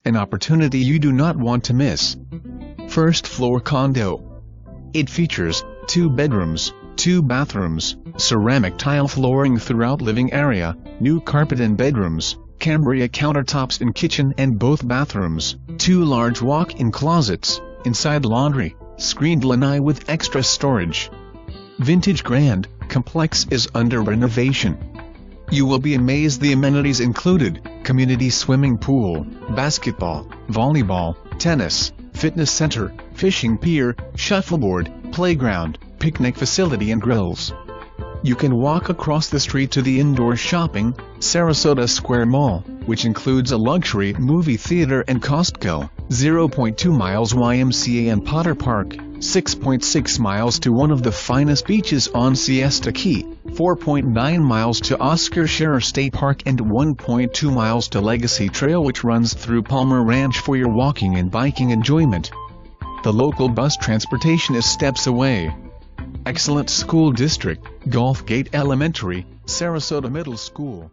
an opportunity you do not want to miss. First floor condo. It features 2 bedrooms, 2 bathrooms, ceramic tile flooring throughout living area, new carpet in bedrooms, Cambria countertops in kitchen and both bathrooms, 2 large walk-in closets, inside laundry, screened lanai with extra storage. Vintage Grand Complex is under renovation. You will be amazed the amenities included: community swimming pool, basketball, volleyball, tennis, fitness center, fishing pier, shuffleboard, playground, picnic facility and grills. You can walk across the street to the indoor shopping, Sarasota Square Mall, which includes a luxury movie theater and Costco, 0.2 miles YMCA and Potter Park, 6.6 miles to one of the finest beaches on Siesta Key, 4.9 miles to Oscar Scherer State Park and 1.2 miles to Legacy Trail, which runs through Palmer Ranch for your walking and biking enjoyment. The local bus transportation is steps away. Excellent school district: Gulf Gate Elementary, Sarasota Middle School.